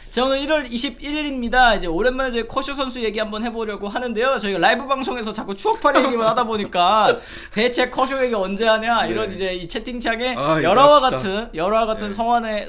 자, 오늘 1월 21일입니다. 이제 오랜만에 저희 커쇼 선수 얘기 한번 해보려고 하는데요. 저희가 라이브 방송에서 자꾸 추억팔이 얘기만 하다 보니까 대체 커쇼 얘기 언제 하냐 이런 이제 이 채팅창에 열화와 같은 성원에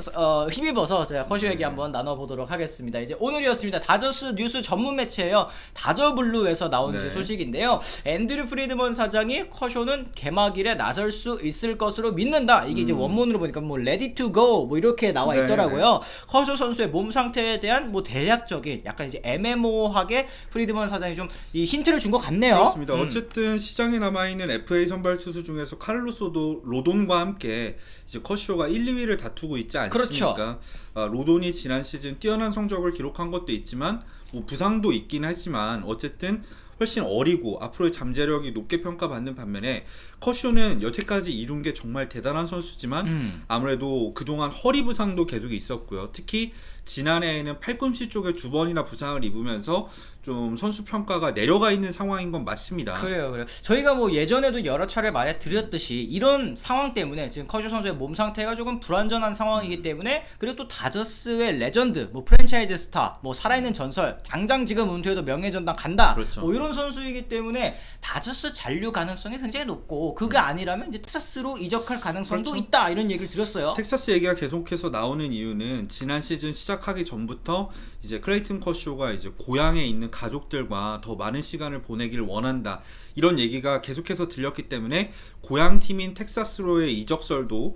힘입어서 제가 커쇼 얘기 한번 나눠보도록 하겠습니다. 이제 오늘이었습니다. 다저스 뉴스 전문 매체예요. 다저블루에서 나온 이제 소식인데요. 앤드류 프리드먼 사장이 커쇼는 개막일에 나설 수 있을 것으로 믿는다. 이게 이제 원문으로 보니까 뭐 레디 투 고 뭐 이렇게 나와 있더라고요. 커쇼 선수의 몸 상태에 대한 뭐 대략적인 약간 이제 애매모호하게 프리드먼 사장이 좀 이 힌트를 준 것 같네요. 그렇습니다. 어쨌든 시장에 남아있는 FA 선발 투수 중에서 카를로스 로돈과 함께 이제 커쇼가 1, 2위를 다투고 있지 않습니까? 그렇죠. 로돈이 지난 시즌 뛰어난 성적을 기록한 것도 있지만 뭐 부상도 있긴 하지만 어쨌든 훨씬 어리고 앞으로의 잠재력이 높게 평가받는 반면에 커쇼는 여태까지 이룬 게 정말 대단한 선수지만 아무래도 그동안 허리 부상도 계속 있었고요. 특히 지난해에는 팔꿈치 쪽에 2번이나 부상을 입으면서 좀 선수 평가가 내려가 있는 상황인 건 맞습니다. 그래요. 저희가 뭐 예전에도 여러 차례 말해드렸듯이 이런 상황 때문에 지금 커쇼 선수의 몸 상태가 조금 불안전한 상황이기 때문에 그리고 또 다저스의 레전드, 뭐 프랜차이즈 스타, 뭐 살아있는 전설, 당장 지금 은퇴해도 명예전당 간다. 그렇죠. 뭐 이런 선수이기 때문에 다저스 잔류 가능성이 굉장히 높고 그게 아니라면 이제 텍사스로 이적할 가능성도 그렇죠. 있다 이런 얘기를 들었어요. 텍사스 얘기가 계속해서 나오는 이유는 지난 시즌 시작하기 전부터 이제 클레이튼 커쇼가 이제 고향에 있는 가족들과 더 많은 시간을 보내길 원한다 이런 얘기가 계속해서 들렸기 때문에 고향 팀인 텍사스로의 이적설도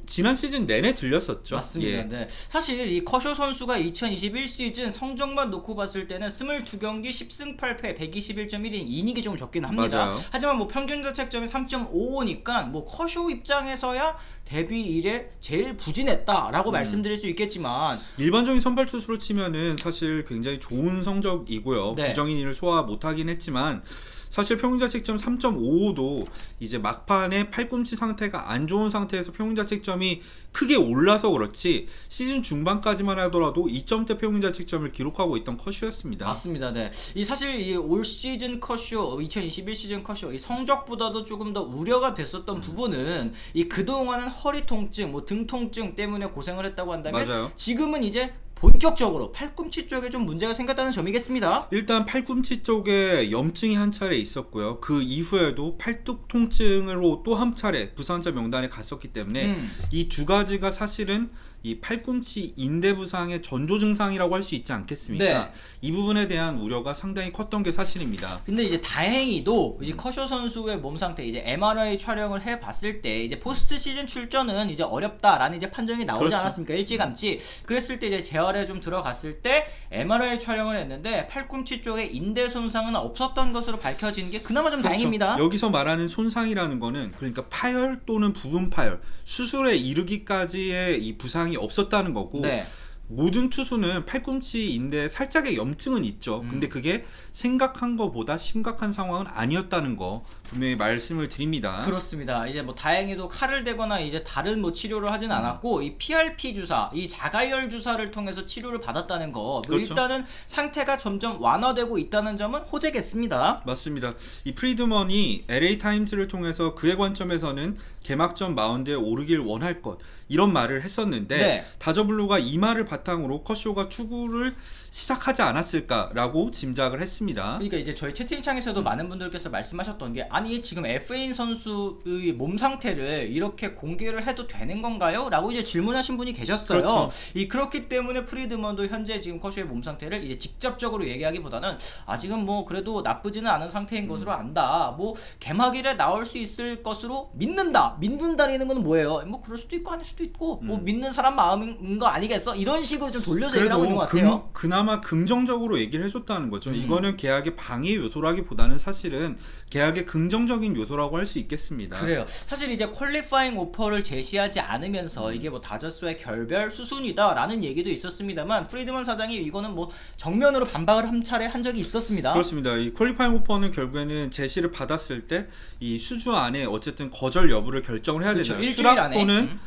지난 시즌 내내 들렸었죠. 맞습니다. 예. 네. 사실 이 커쇼 선수가 2021 시즌 성적만 놓고 봤을 때는 22경기 10승 8패 121.1인 이닝이 좀 적긴 합니다. 맞아요. 하지만 뭐 평균 자책점이 3.55니까 뭐 커쇼 입장에서야 데뷔 이래 제일 부진했다라고 말씀드릴 수 있겠지만 일반적인 선발 투수로 치면은 사실 굉장히 좋은 성적이고요. 네. 부정인을 소화 못하긴 했지만 사실 평균자책점 3.55도 이제 막판에 팔꿈치 상태가 안 좋은 상태에서 평균자책점이 크게 올라서 그렇지 시즌 중반까지만 하더라도 2점대 평균자책점을 기록하고 있던 커쇼였습니다. 맞습니다. 네. 이 사실 이 올 시즌 커쇼, 2021 시즌 커쇼 이 성적보다도 조금 더 우려가 됐었던 부분은 이 그동안은 허리 통증, 뭐 등 통증 때문에 고생을 했다고 한다면 맞아요. 지금은 이제 본격적으로 팔꿈치 쪽에 좀 문제가 생겼다는 점이겠습니다. 일단 팔꿈치 쪽에 염증이 한 차례 있었고요. 그 이후에도 팔뚝 통증으로 또 한 차례 부상자 명단에 갔었기 때문에 이 두 가지가 사실은 이 팔꿈치 인대 부상의 전조 증상이라고 할 수 있지 않겠습니까? 네. 이 부분에 대한 우려가 상당히 컸던 게 사실입니다. 근데 이제 다행히도 이제 커쇼 선수의 몸 상태 이제 MRI 촬영을 해 봤을 때 이제 포스트 시즌 출전은 이제 어렵다라는 이제 판정이 나오지 그렇죠. 않았습니까? 일찌감치. 그랬을 때 이제 재활에 좀 들어갔을 때 MRI 촬영을 했는데 팔꿈치 쪽에 인대 손상은 없었던 것으로 밝혀진 게 그나마 좀 다행입니다. 여기서 말하는 손상이라는 거는 그러니까 파열 또는 부분 파열, 수술에 이르기까지의 이 부상이 없었다는 거고 네. 모든 투수는 팔꿈치 인대에 살짝의 염증은 있죠. 근데 그게 생각한 것보다 심각한 상황은 아니었다는 거 분명히 말씀을 드립니다. 그렇습니다. 이제 뭐 다행히도 칼을 대거나 이제 다른 뭐 치료를 하진 않았고 이 PRP 주사, 이 자가열 주사를 통해서 치료를 받았다는 거. 뭐 그렇죠. 일단은 상태가 점점 완화되고 있다는 점은 호재겠습니다. 맞습니다. 이 프리드먼이 LA 타임즈를 통해서 그의 관점에서는 개막전 마운드에 오르길 원할 것 이런 말을 했었는데 네. 다저블루가 이 말을 바탕으로 커쇼가 투구를 시작하지 않았을까라고 짐작을 했습니다. 그러니까 이제 저희 채팅창에서도 많은 분들께서 말씀하셨던 게 아니 지금 F1 선수의 몸 상태를 이렇게 공개를 해도 되는 건가요? 라고 이제 질문하신 분이 계셨어요. 그렇죠. 그렇기 때문에 프리드먼도 현재 지금 커쇼의 몸 상태를 이제 직접적으로 얘기하기보다는 아직은 뭐 그래도 나쁘지는 않은 상태인 것으로 안다. 뭐 개막일에 나올 수 있을 것으로 믿는다는 건 뭐예요? 뭐 그럴 수도 있고 아닐 수도 있고 뭐 믿는 사람 마음인 거 아니겠어? 이런 식으로 좀 돌려서 얘기를 하고 있는 것 같아요. 그나마 긍정적으로 얘기를 해줬다는 거죠. 이거는 계약의 방해 요소라기보다는 사실은 계약의 긍정적인 요소라고 할 수 있겠습니다. 그래요. 사실 이제 퀄리파잉 오퍼를 제시하지 않으면서 이게 뭐 다저스의 결별 수순이다라는 얘기도 있었습니다만 프리드먼 사장이 이거는 뭐 정면으로 반박을 한 차례 한 적이 있었습니다. 그렇습니다. 이 퀄리파잉 오퍼는 결국에는 제시를 받았을 때 이 수주 안에 어쨌든 거절 여부를 결정을 해야 그렇죠. 되잖아요. 일주일 수락 안에. 또는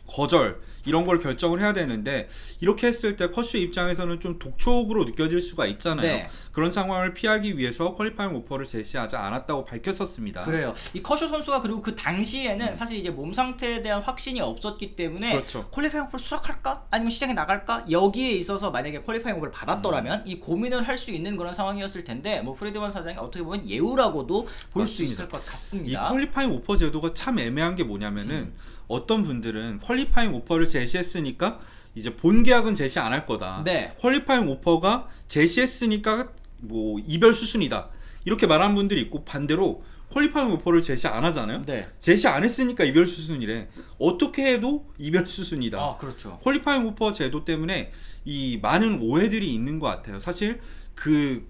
거절 이런 걸 결정을 해야 되는데 이렇게 했을 때 커쇼 입장에서는 좀 독촉으로 느껴질 수가 있잖아요. 네. 그런 상황을 피하기 위해서 퀄리파잉 오퍼를 제시하지 않았다고 밝혔었습니다. 그래요. 이 커쇼 선수가 그리고 그 당시에는 사실 이제 몸 상태에 대한 확신이 없었기 때문에 그렇죠. 퀄리파잉 오퍼를 수락할까? 아니면 시장에 나갈까? 여기에 있어서 만약에 퀄리파잉 오퍼를 받았더라면 이 고민을 할 수 있는 그런 상황이었을 텐데 뭐 프레드만 사장이 어떻게 보면 예우라고도 볼 수 맞습니다. 있을 것 이 같습니다. 퀄리파잉 오퍼 제도가 참 애매한 게 뭐냐면은 어떤 분들은 퀄리파잉 오퍼를 제시했으니까 이제 본 계약은 제시 안 할 거다. 네. 퀄리파잉 오퍼가 제시했으니까 뭐 이별 수순이다. 이렇게 말하는 분들이 있고 반대로 퀄리파잉 오퍼를 제시 안 하잖아요. 네. 제시 안 했으니까 이별 수순이래. 어떻게 해도 이별 수순이다. 아, 그렇죠. 퀄리파잉 오퍼 제도 때문에 이 많은 오해들이 있는 것 같아요. 사실 그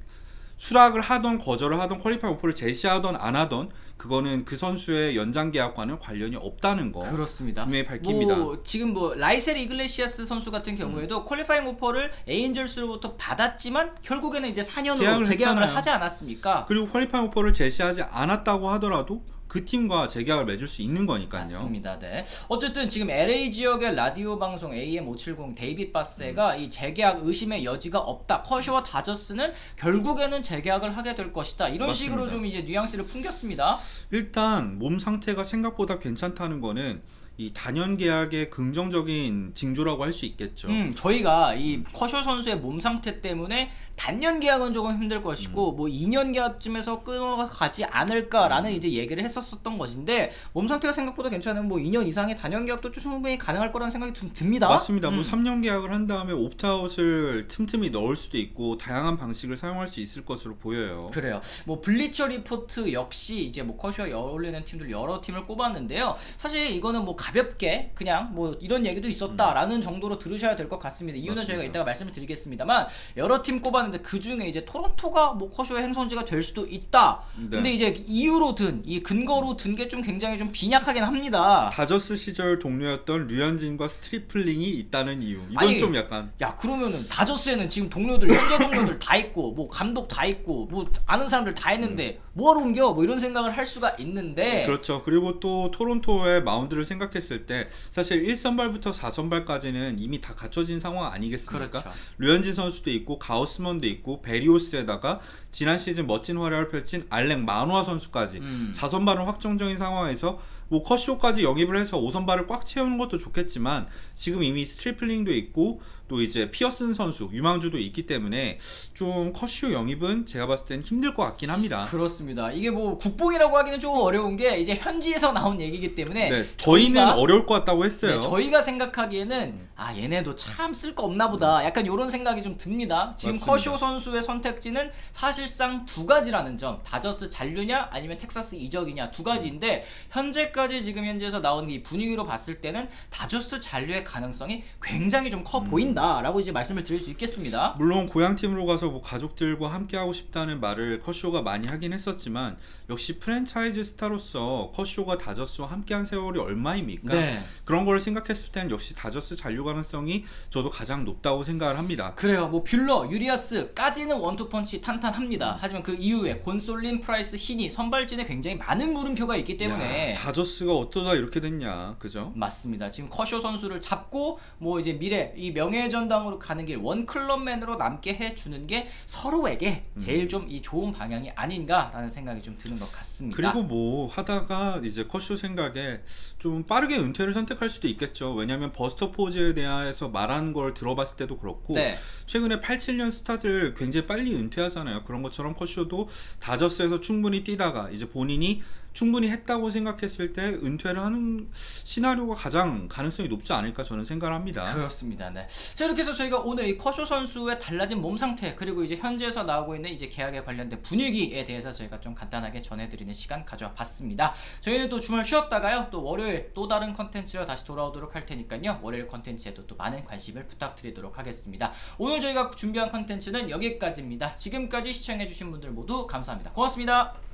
수락을 하던 거절을 하던 퀄리파잉 오퍼를 제시하던 안 하던 그거는 그 선수의 연장 계약과는 관련이 없다는 거 그렇습니다. 분명히 밝힙니다. 뭐 지금 뭐 라이셀 이글레시아스 선수 같은 경우에도 퀄리파잉 오퍼를 에인절스로부터 받았지만 결국에는 이제 4년으로 계약을 재계약을 했잖아요. 하지 않았습니까? 그리고 퀄리파잉 오퍼를 제시하지 않았다고 하더라도 그 팀과 재계약을 맺을 수 있는 거니까요. 맞습니다. 네. 어쨌든 지금 LA 지역의 라디오 방송 AM570 데이빗 바세가 이 재계약 의심의 여지가 없다. 커쇼와 다저스는 결국에는 재계약을 하게 될 것이다. 이런 맞습니다. 식으로 좀 이제 뉘앙스를 풍겼습니다. 일단 몸 상태가 생각보다 괜찮다는 거는 이 단연 계약의 긍정적인 징조라고 할 수 있겠죠. 저희가 이 커쇼 선수의 몸 상태 때문에 단년 계약은 조금 힘들 것이고 뭐 2년 계약쯤에서 끊어가지 않을까라는 이제 얘기를 했었던 것인데 몸 상태가 생각보다 괜찮으면 뭐 2년 이상의 단년 계약도 충분히 가능할 거라는 생각이 좀 듭니다. 맞습니다. 뭐 3년 계약을 한 다음에 옵트아웃을 틈틈이 넣을 수도 있고 다양한 방식을 사용할 수 있을 것으로 보여요. 그래요. 뭐 블리처 리포트 역시 이제 뭐 커쇼와 어울리는 팀들 여러 팀을 꼽았는데요. 사실 이거는 뭐 가볍게 그냥 뭐 이런 얘기도 있었다라는 정도로 들으셔야 될 것 같습니다. 이유는 맞습니다. 저희가 이따가 말씀을 드리겠습니다만 여러 팀 꼽았는데 그 중에 이제 토론토가 뭐 커쇼의 행선지가 될 수도 있다. 네. 근데 이제 이유로 든 이 근거로 든 게 좀 굉장히 좀 빈약하긴 합니다. 다저스 시절 동료였던 류현진과 스트리플링이 있다는 이유. 이건 아니, 좀 약간 야 그러면은 다저스에는 지금 동료들 현재 동료들 다 있고 뭐 감독 다 있고 뭐 아는 사람들 다 있는데 뭐하러 옮겨 뭐 이런 생각을 할 수가 있는데 그렇죠. 그리고 또 토론토의 마운드를 생각했을 때 사실 1선발부터 4선발까지는 이미 다 갖춰진 상황 아니겠습니까? 그렇죠. 류현진 선수도 있고 가우스먼도 있고 베리오스에다가 지난 시즌 멋진 활약을 펼친 알렉 마누아 선수까지 4선발은 확정적인 상황에서 뭐 커쇼까지 영입을 해서 5선발을 꽉 채우는 것도 좋겠지만 지금 이미 스트리플링도 있고 또 이제 피어슨 선수 유망주도 있기 때문에 좀 커쇼 영입은 제가 봤을 땐 힘들 것 같긴 합니다. 그렇습니다. 이게 뭐 국뽕이라고 하기는 조금 어려운 게 이제 현지에서 나온 얘기이기 때문에 네, 저희는 어려울 것 같다고 했어요. 네, 저희가 생각하기에는 아 얘네도 참 쓸 거 없나 보다 약간 이런 생각이 좀 듭니다. 지금 맞습니다. 커쇼 선수의 선택지는 사실상 두 가지라는 점, 다저스 잔류냐 아니면 텍사스 이적이냐 두 가지인데 현재까지 지금 현지에서 나오는 이 분위기로 봤을 때는 다저스 잔류의 가능성이 굉장히 좀 커 보인다라고 이제 말씀을 드릴 수 있겠습니다. 물론 고향팀으로 가서 뭐 가족들과 함께 하고 싶다는 말을 커쇼가 많이 하긴 했었지만 역시 프랜차이즈 스타로서 커쇼가 다저스와 함께한 세월이 얼마입니까? 네. 그런 걸 생각했을 땐 역시 다저스 잔류 가능성이 저도 가장 높다고 생각을 합니다. 그래요. 뭐 뷰러, 유리아스까지는 원투펀치 탄탄합니다. 하지만 그 이후에 곤솔린, 프라이스, 히니 선발진에 굉장히 많은 물음표가 있기 때문에 야, 다저스가 어쩌다 이렇게 됐냐, 그죠? 맞습니다. 지금 커쇼 선수를 잡고 뭐 이제 미래 이 명예의 전당으로 가는 길 원클럽맨으로 남게 해주는 게 서로에게 제일 좀 이 좋은 방향이 아닌가라는 생각이 좀 드는 것 같습니다. 그리고 뭐 하다가 이제 커쇼 생각에 좀 빠르게 은퇴를 선택할 수도 있겠죠. 왜냐하면 버스터 포즈에 대해서 말하는 걸 들어봤을 때도 그렇고 네. 최근에 87년 스타들 굉장히 빨리 은퇴하잖아요. 그런 것처럼 커쇼도 다저스에서 충분히 뛰다가 이제 본인이 충분히 했다고 생각했을 때 은퇴를 하는 시나리오가 가장 가능성이 높지 않을까 저는 생각을 합니다. 그렇습니다. 네. 자 이렇게 해서 저희가 오늘 이 커쇼 선수의 달라진 몸 상태 그리고 이제 현지에서 나오고 있는 이제 계약에 관련된 분위기에 대해서 저희가 좀 간단하게 전해드리는 시간 가져봤습니다. 저희는 또 주말 쉬었다가요 또 월요일 또 다른 컨텐츠로 다시 돌아오도록 할 테니까요 월요일 컨텐츠에도 또 많은 관심을 부탁드리도록 하겠습니다. 오늘 저희가 준비한 컨텐츠는 여기까지입니다. 지금까지 시청해주신 분들 모두 감사합니다. 고맙습니다.